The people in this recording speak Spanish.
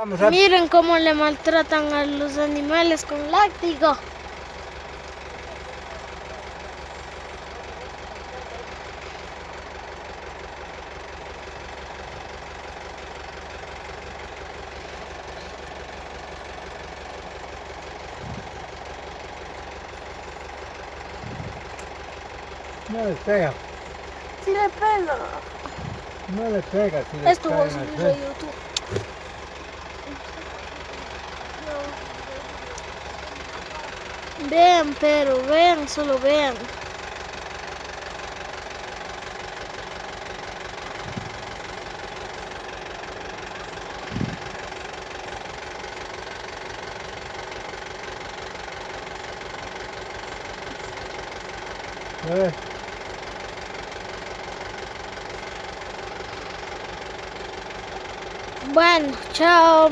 Vamos a... Miren cómo le maltratan a los animales con látigo. No le pega. Sí le pega. No le pega si le Esto va a caen al subir a frente. YouTube. Vean, pero vean, solo vean. ¿Ves? Bueno, chao.